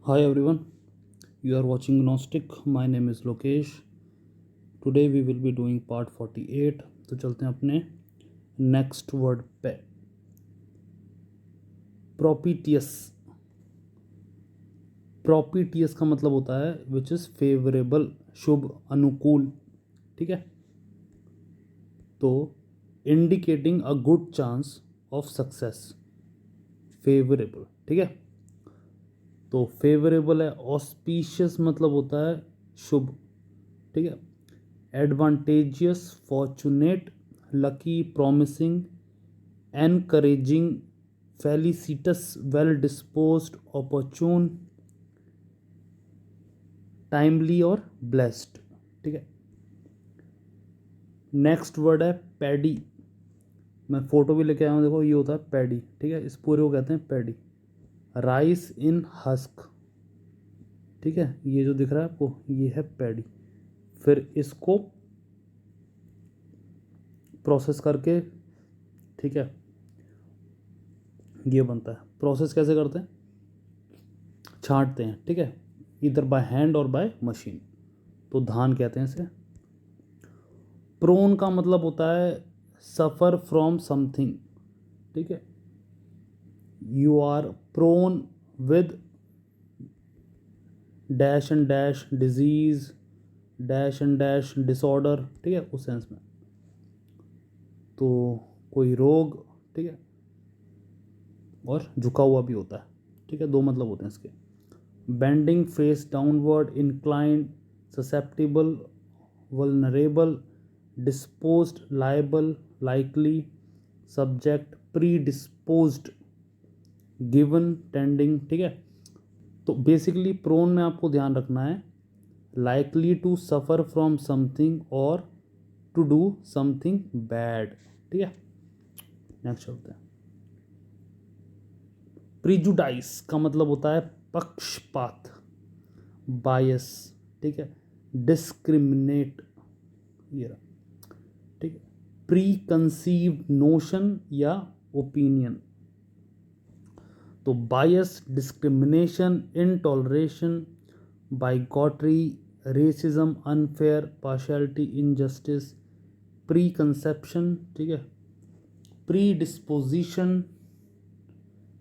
Hi everyone, you are watching Gnostic. My name is Lokesh. Today we will be doing part 48. तो चलते हैं अपने next word पे. प्रोपिटियस. प्रोपिटियस का मतलब होता है विच इज़ फेवरेबल, शुभ, अनुकूल. ठीक है. तो indicating a good chance of success. Favourable. ठीक है. तो फेवरेबल है. ऑस्पिशियस मतलब होता है शुभ. ठीक है. Advantageous, fortunate, lucky, promising, encouraging, फेलिसिटस, well disposed, opportune, timely और ब्लेस्ड. ठीक है. नेक्स्ट वर्ड है पैडी. मैं फोटो भी लेके आया हूँ. देखो ये होता है पैडी. ठीक है. इस पूरे को कहते हैं पैडी. राइस इन हस्क. ठीक है. ये जो दिख रहा है आपको ये है पैडी. फिर इसको प्रोसेस करके, ठीक है, ये बनता है. प्रोसेस कैसे करते हैं? छांटते हैं. ठीक है. इधर बाय हैंड और बाय मशीन. तो धान कहते हैं इसे. प्रोन का मतलब होता है सफ़र फ्रॉम समथिंग. ठीक है. You are prone with dash and dash disease, dash and dash disorder. ठीक है. उस सेंस में तो कोई रोग. ठीक है. और झुका हुआ भी होता है. ठीक है. दो मतलब होते हैं इसके. Bending face downward, inclined, susceptible, vulnerable, disposed, liable, likely, subject, pre disposed, given, tending. ठीक है. तो बेसिकली प्रोन में आपको ध्यान रखना है likely to suffer from something और टू डू समथिंग बैड. ठीक है. नेक्स्ट चलते हैं. प्रिजुडाइस का मतलब होता है पक्षपात, बायस. ठीक है. डिस्क्रिमिनेट, ये रहा. ठीक है. प्री कंसीव्ड नोशन या ओपिनियन. तो bias, discrimination, intolerance, bigotry, racism, unfair, partiality, injustice, preconception. ठीक है. Predisposition,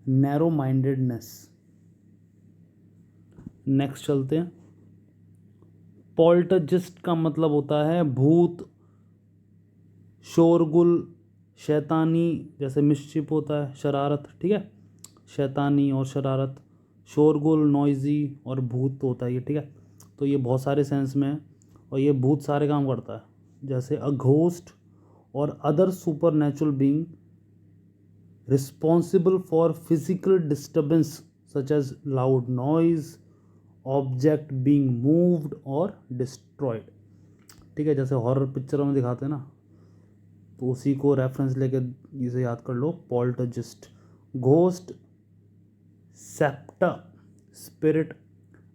narrow mindedness. Next चलते हैं. पॉल्टरजिस्ट का मतलब होता है भूत, शोरगुल, शैतानी. जैसे मिस्चिप होता है, शरारत. ठीक है. शैतानी और शरारत. शोरगुल, नॉइजी और भूत होता है ये. ठीक है. तो ये बहुत सारे सेंस में है और ये भूत सारे काम करता है. जैसे अ घोस्ट और other supernatural being responsible for physical disturbance such as loud noise, object being moved और डिस्ट्रॉयड. ठीक है. जैसे हॉरर पिक्चरों में दिखाते हैं ना, तो उसी को रेफरेंस लेके इसे याद कर लो. पॉल्टरजिस्ट. घोस्ट, सेप्टा, spirit,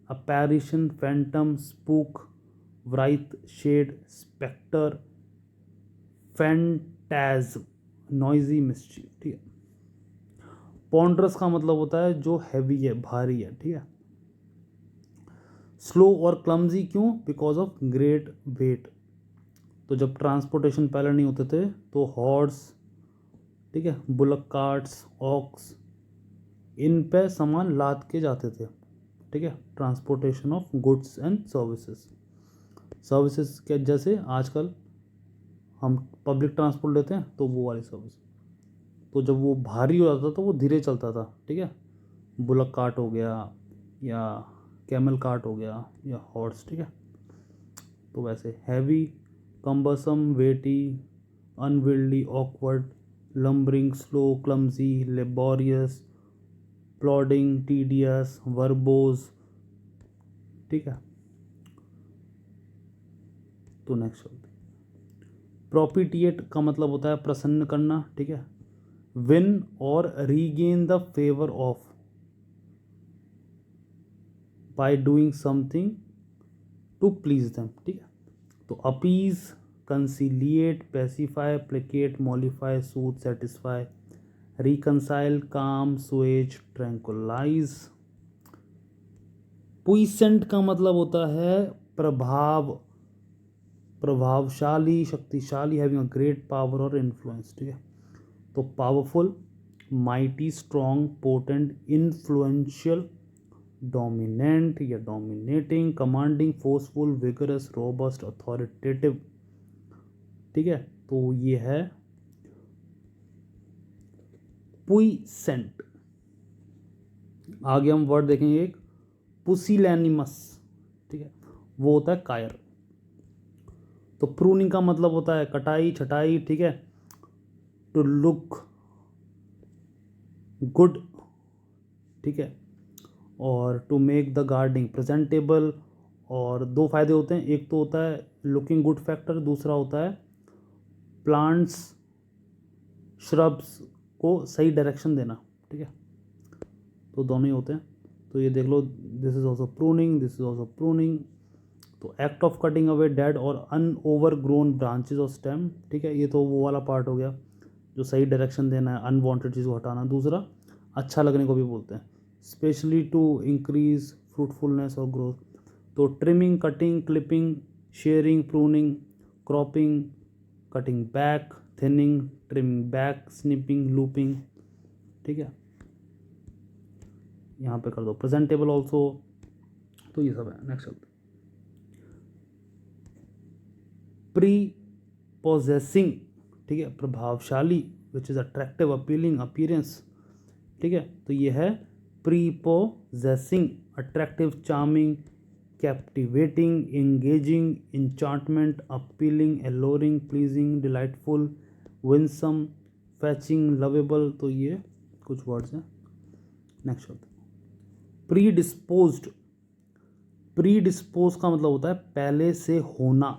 apparition, phantom, spook, wraith, shade, spectre, phantasm, noisy, mischief. ठीक है. पॉन्ड्रस का मतलब होता है जो हैवी है, भारी है. ठीक है. स्लो और क्लमजी क्यों? Because of great weight. तो जब ट्रांसपोर्टेशन पहले नहीं होते थे तो हॉर्स, ठीक है, बुलक कार्ट्स, ऑक्स, इन पे सामान लाद के जाते थे. ठीक है. Transportation of goods and services. Services के जैसे आजकल हम पब्लिक ट्रांसपोर्ट लेते हैं तो वो वाली सर्विस. तो जब वो भारी हो जाता था तो वो धीरे चलता था. ठीक है. बुलक कार्ट हो गया या कैमल कार्ट हो गया या हॉर्स. ठीक है. तो वैसे heavy, cumbersome, weighty, unwieldy, awkward, lumbering, slow, clumsy, laborious, plodding, tedious, verbose. ठीक है. तो नेक्स्ट चलते हैं. प्रोपिटिएट का मतलब होता है प्रसन्न करना. ठीक है. विन और regain the favour of by doing something to please them. ठीक है. तो appease, conciliate, pacify, placate, mollify, soothe, satisfy, reconcile, calm, assuage, tranquillise. Puissant का मतलब होता है प्रभावशाली, शक्तिशाली, हैविंग अ ग्रेट पावर और इन्फ्लुएंस, ठीक है। तो powerful, mighty, strong, potent, influential, dominant या dominating, commanding, forceful, vigorous, robust, authoritative, ठीक है। तो ये है पुइसेंट। आगे हम वर्ड देखेंगे एक पुसिलैनिमस, ठीक है, वो होता है कायर। तो प्रूनिंग का मतलब होता है कटाई, छटाई, ठीक है। टू लुक गुड, ठीक है, और to make the gardening presentable. और दो फायदे होते हैं, एक तो होता है लुकिंग गुड फैक्टर, दूसरा होता है प्लांट्स श्रब्स को सही डायरेक्शन देना, ठीक है। तो दोनों ही होते हैं। तो ये देख लो, this is also pruning, this is also pruning. तो act of cutting away dead और अनओवरग्रोन ब्रांचेस और स्टेम, ठीक है। ये तो वो वाला पार्ट हो गया जो सही डायरेक्शन देना है, अनवांटेड चीज़ को हटाना। दूसरा अच्छा लगने को भी बोलते हैं, स्पेशली टू इंक्रीज फ्रूटफुलनेस और ग्रोथ। तो trimming, cutting, clipping, sharing, pruning, cropping, cutting back, thinning, trimming back, snipping, looping, ठीक है। यहाँ पे कर दो प्रेजेंटेबल ऑल्सो। तो ये सब है। नेक्स्ट चलते, प्री पोजेसिंग, ठीक है, प्रभावशाली, which is attractive, appealing, appearance, ठीक है। तो ये है prepossessing, attractive, charming, captivating, engaging, enchantment, appealing, alluring, pleasing, delightful, winsome, fetching, lovable. तो ये कुछ वर्ड्स हैं। नेक्स्ट चलते, प्री डिस्पोज्ड। प्री डिस्पोज का मतलब होता है पहले से होना,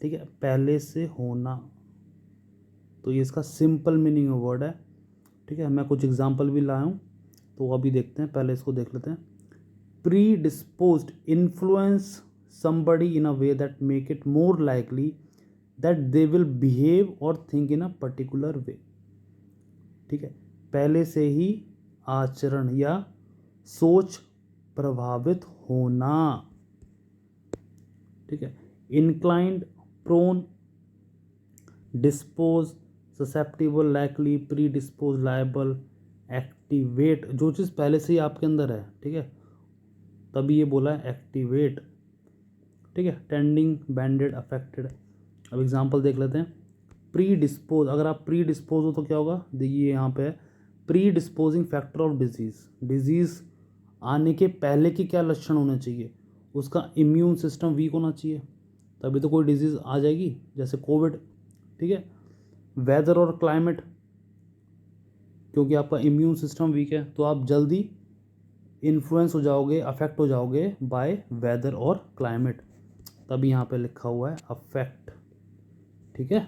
ठीक है, पहले से होना। तो ये इसका सिंपल मीनिंग वर्ड है, ठीक है। मैं कुछ एग्जांपल भी लाया हूँ, तो अभी देखते हैं, पहले इसको देख लेते हैं। Pre disposed, influence somebody in a way that make it more likely that they will behave or think in a particular way, ठीक है। पहले से ही आचरण या सोच प्रभावित होना, ठीक है। Inclined, prone, dispose, susceptible, likely, predispose, liable, activate, जो चीज़ पहले से ही आपके अंदर है, ठीक है, तभी ये बोला है एक्टिवेट, ठीक है। Tending, banded, affected. अब एग्जांपल देख लेते हैं। प्री डिस्पोज, अगर आप प्री डिस्पोज हो तो क्या होगा, देखिए यहाँ पे है pre disposing factor of disease. Disease आने के पहले के क्या लक्षण होने चाहिए, उसका इम्यून सिस्टम वीक होना चाहिए, तभी तो कोई डिजीज़ आ जाएगी, जैसे कोविड, ठीक है। वेदर और क्लाइमेट, क्योंकि आपका इम्यून सिस्टम वीक है तो आप जल्दी इन्फ्लुएंस हो जाओगे, अफेक्ट हो जाओगे बाय वेदर और क्लाइमेट, तभी यहाँ पे लिखा हुआ है अफेक्ट, ठीक है।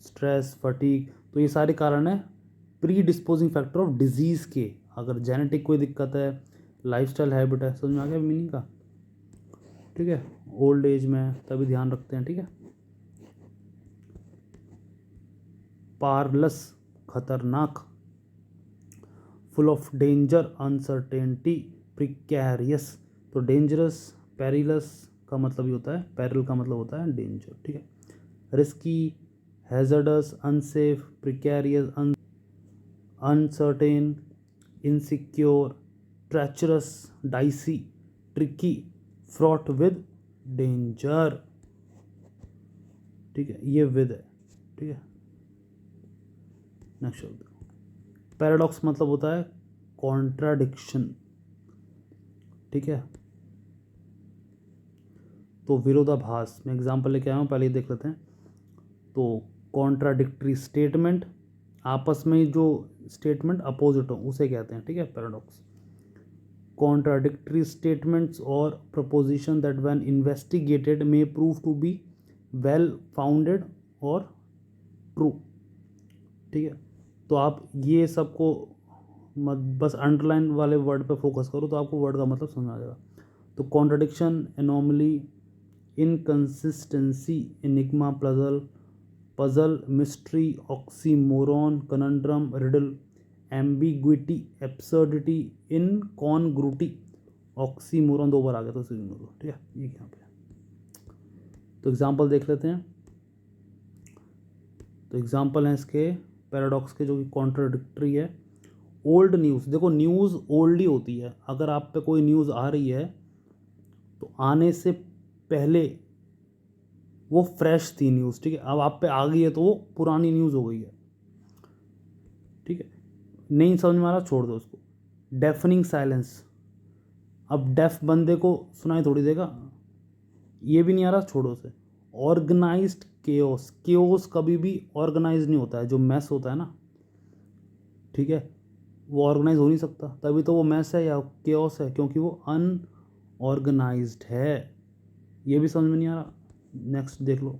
स्ट्रेस, फटीग, तो ये सारे कारण है pre disposing factor of disease के। अगर जेनेटिक कोई दिक्कत है, लाइफस्टाइल हैबिट है, समझ में आ गया मीनिंग का, ठीक है। ओल्ड एज में तभी ध्यान रखते हैं, ठीक है। पारलस, खतरनाक, full of danger, uncertainty, precarious. तो डेंजरस, पेरिलस का मतलब ही होता है, पेरिल का मतलब होता है डेंजर, ठीक है। Risky, hazardous, unsafe, precarious, uncertain, insecure, treacherous, dicey, tricky, fraught with danger, ठीक है। ये विद है, ठीक है। नेक्स्ट शब्द पैराडॉक्स मतलब होता है कॉन्ट्राडिक्शन, ठीक है। तो विरोधाभास, मैं एग्जांपल लेके आया हूँ, पहले ही देख लेते हैं। तो कॉन्ट्राडिक्टरी स्टेटमेंट, आपस में जो स्टेटमेंट अपोजिट हो उसे कहते हैं, ठीक है, पैराडॉक्स। कॉन्ट्राडिक्टरी स्टेटमेंट्स और proposition that when investigated may prove to be well founded और ट्रू, ठीक है। तो आप ये सबको मत बस अंडरलाइन वाले वर्ड पे फोकस करो तो आपको वर्ड का मतलब समझ आ जाएगा। तो contradiction, anomaly, inconsistency, enigma, puzzle, mystery, oxymoron, conundrum, riddle, ambiguity, absurdity, incongruity, oxymoron 2 बार आ गया तो इसे इग्नोर करो, ठीक है। ये यहाँ पे तो एग्जाम्पल देख लेते हैं। तो एग्जाम्पल हैं इसके पैराडॉक्स के जो कि कॉन्ट्राडिक्टरी है। ओल्ड न्यूज़, देखो न्यूज़ ओल्ड ही होती है। अगर आप पे कोई न्यूज़ आ रही है तो आने से पहले वो फ्रेश थी न्यूज़, ठीक है। अब आप पे आ गई है तो वो पुरानी न्यूज़ हो गई है, ठीक है। नहीं समझ में आ रहा, छोड़ दो उसको। डेफनिंग साइलेंस, अब डेफ बंदे को सुनाई थोड़ी देगा, ये भी नहीं आ रहा, छोड़ो उसे। ऑर्गेनाइज्ड केओस, केओस कभी भी ऑर्गेनाइज नहीं होता है। जो मैस होता है ना, ठीक है, वो ऑर्गेनाइज हो नहीं सकता, तभी तो वो मैस है या केओस है, क्योंकि वो अनऑर्गेनाइज्ड है। ये भी समझ में नहीं आ रहा, नेक्स्ट देख लो।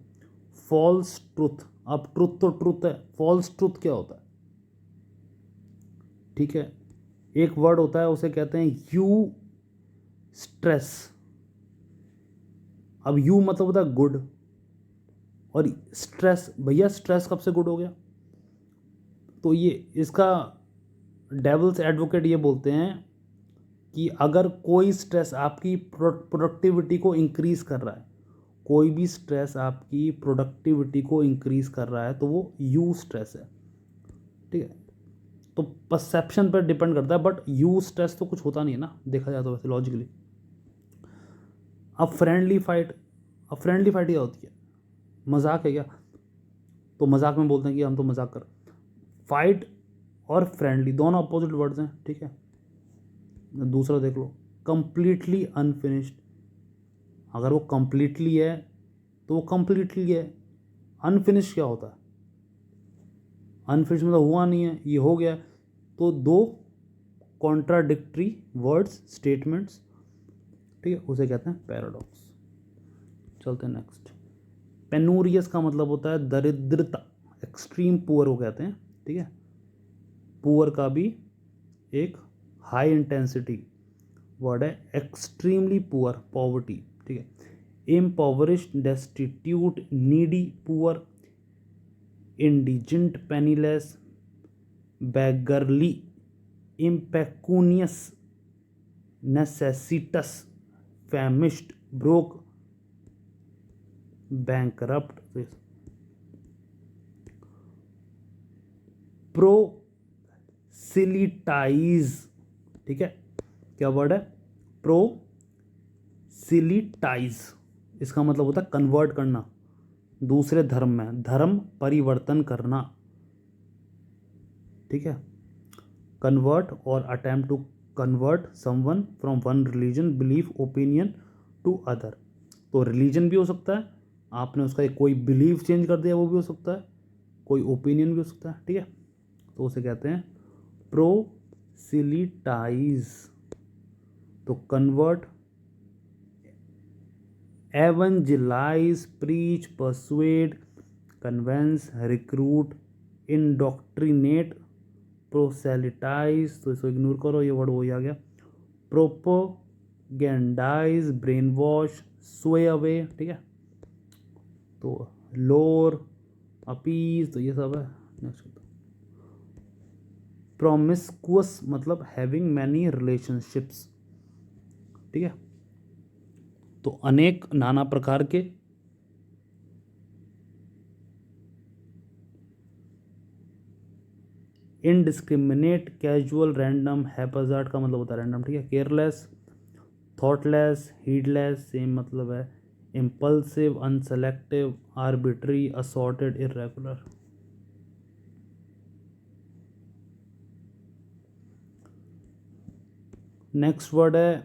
फॉल्स ट्रुथ, अब ट्रुथ तो ट्रुथ है, फॉल्स ट्रुथ क्या होता है, ठीक है। एक वर्ड होता है उसे कहते हैं यू स्ट्रेस। अब यू मतलब होता है गुड, और स्ट्रेस, भैया स्ट्रेस कब से गुड हो गया। तो ये इसका डेविल्स एडवोकेट ये बोलते हैं कि अगर कोई स्ट्रेस आपकी प्रोडक्टिविटी को इंक्रीज कर रहा है, कोई भी स्ट्रेस आपकी प्रोडक्टिविटी को इंक्रीज कर रहा है तो वो यू स्ट्रेस है, ठीक है। तो परसेप्शन पर डिपेंड करता है, बट यू स्ट्रेस तो कुछ होता नहीं है ना, देखा जाए तो वैसे लॉजिकली। अब फ्रेंडली फाइट, अब फ्रेंडली फाइट क्या होती है, मजाक है क्या, तो मजाक में बोलते हैं कि हम तो मजाक कर। फाइट और फ्रेंडली दोनों अपोजिट वर्ड्स हैं, ठीक है। दूसरा देख लो, कंप्लीटली अनफिनिश्ड। अगर वो कंप्लीटली है तो वो कंप्लीटली है। अनफिनिश क्या होता है, अनफिनिश मतलब हुआ नहीं है, ये हो गया। तो दो कॉन्ट्राडिक्टरी वर्ड्स, स्टेटमेंट्स, ठीक है, उसे कहते हैं पैराडॉक्स। चलते हैं नेक्स्ट। पेनूरियस का मतलब होता है दरिद्रता, एक्सट्रीम पुअर को कहते हैं, ठीक है। पुअर का भी एक हाई इंटेंसिटी वर्ड है, एक्सट्रीमली पुअर, पॉवर्टी, ठीक है। Impoverished, destitute, needy, poor, indigent, penniless, beggarly, impecunious, necessitous, famished, broke, bankrupt. Proselytise, ठीक है, क्या वर्ड है, प्रोसिलिटाइज। इसका मतलब होता है कन्वर्ट करना दूसरे धर्म में, धर्म परिवर्तन करना, ठीक है। कन्वर्ट और attempt to convert someone from one religion, belief, opinion to other. तो रिलीजन भी हो सकता है, आपने उसका कोई बिलीफ चेंज कर दिया वो भी हो सकता है, कोई ओपिनियन भी हो सकता है, ठीक है। तो उसे कहते हैं प्रोसिलिटाइज। तो convert, evangelise, preach, persuade, convince, recruit, indoctrinate, proselytise, तो इसको इग्नोर करो, ये वर्ड वही आ गया। Propagandise, brainwash, sway away, ठीक है। तो लोर, अपीज, तो ये सब है। नेक्स्ट, प्रोमिस्कुअस मतलब हैविंग मैनी रिलेशनशिप्स, ठीक है। तो अनेक, नाना प्रकार के। इनडिस्क्रिमिनेट, कैजुअल, रैंडम, हैप्पैजार्ड का मतलब होता है रैंडम, ठीक है। केयरलेस, थॉटलेस, हीडलेस, सेम मतलब है। Impulsive, unselective, arbitrary, assorted, irregular. Next word है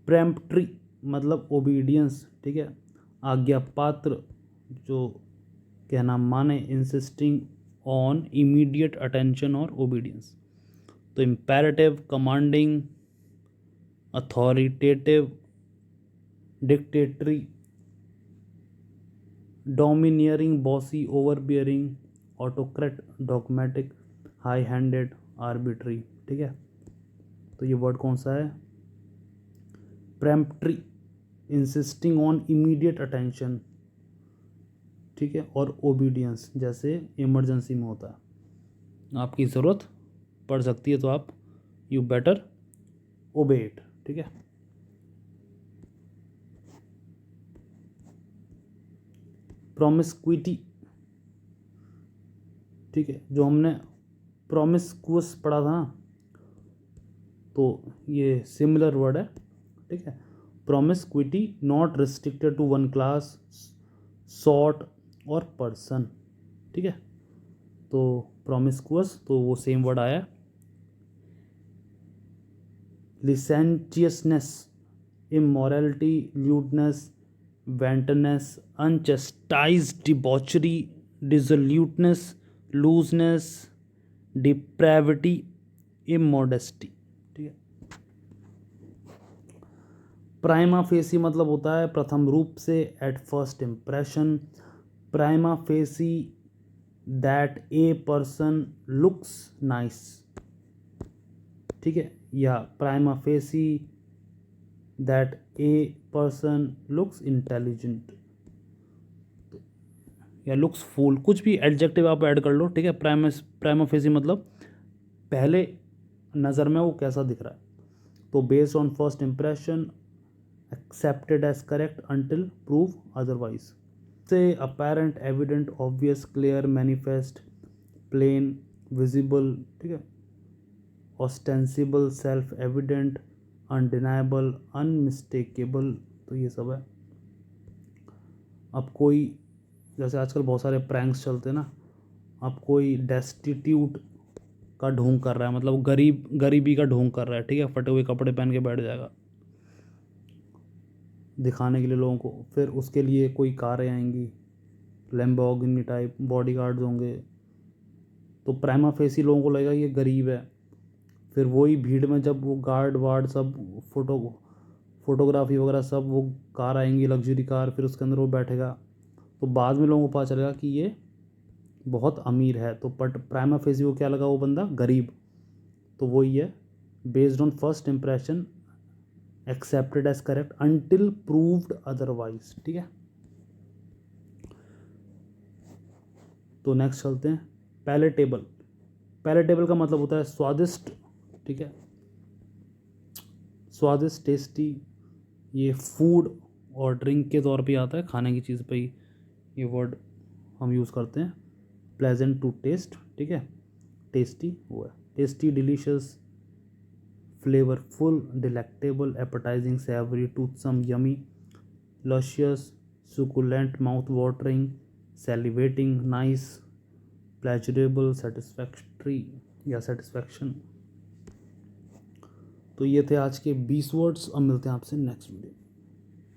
प्रेम्प्ट्री, मतलब ओबीडियंस, ठीक है, आज्ञा पात्र, जो कहना माने, इंसिस्टिंग ऑन इमीडिएट अटेंशन और ओबीडियंस। तो imperative, commanding, authoritative, dictatory, domineering, bossy, overbearing, autocrat, dogmatic, high handed, arbitrary, ठीक है। तो ये वर्ड कौन सा है, peremptory, insisting on immediate attention, ठीक है, और ओबीडियंस, जैसे इमरजेंसी में होता है, आपकी ज़रूरत पढ़ सकती है तो आप यू बेटर ओबे इट, ठीक है। प्रोमिस्क्विटी, ठीक है, जो हमने प्रोमिस्कुअस पढ़ा था ना, तो ये सिमिलर वर्ड है, ठीक है। Promiscuity not restricted to one class, sort और पर्सन, ठीक है। तो प्रोमिस्कुअस तो वो सेम वर्ड आया। licentiousness, immorality, lewdness, wantonness, unchastised debauchery, dissoluteness, looseness, depravity, immodesty, ठीक है। प्राइमा फेसी मतलब होता है प्रथम रूप से, at first impression. Prima facie that a person looks nice, ठीक है, या prima facie that a person looks intelligent, या लुक्स फूल, कुछ भी एडजेक्टिव आप ऐड कर लो, ठीक है। प्राइमा फेसी मतलब पहले नज़र में वो कैसा दिख रहा है। तो based on first impression, accepted as correct until prove otherwise, से apparent, evident, obvious, clear, manifest, plain, visible, ठीक है, ostensible, self evident, undeniable, unmistakable, तो ये सब है। अब कोई, जैसे आजकल बहुत सारे प्रैंक्स चलते हैं ना, अब कोई डेस्टिट्यूट का ढोंग कर रहा है, मतलब गरीबी का ढोंग कर रहा है, ठीक है, फटे हुए कपड़े पहन के बैठ जाएगा दिखाने के लिए लोगों को, फिर उसके लिए कोई कारें आएंगी, लैम्बोर्गिनी टाइप बॉडी गार्ड्स होंगे, तो प्राइमा फेसी लोगों को लगेगा ये गरीब है। फिर वही भीड़ में जब वो गार्ड वार्ड सब फोटोग्राफी वगैरह सब, वो कार आएंगी लग्जरी कार, फिर उसके अंदर वो बैठेगा, तो बाद में लोगों को पता चलेगा कि ये बहुत अमीर है, तो बट प्राइमा फेसी को क्या लगा, वो बंदा गरीब। तो वही है, based on first impression, accepted as correct until proved otherwise, ठीक है। तो नेक्स्ट चलते हैं, पैलेटेबल। पैलेटेबल का मतलब होता है स्वादिष्ट, ठीक है, स्वादिष्ट, टेस्टी। ये फूड और ड्रिंक के तौर पे आता है, खाने की चीज़ पे ही ये वर्ड हम यूज़ करते हैं। प्लेजेंट टू टेस्ट, ठीक है, टेस्टी वो है, tasty, delicious, flavourful, delectable, appetising, savoury, toothsome, yummy, luscious, succulent, mouth watering, salivating, nice, pleasurable, satisfactory या सेटिस्फैक्शन। तो ये थे आज के 20 वर्ड्स। अब मिलते हैं आपसे नेक्स्ट वीडियो।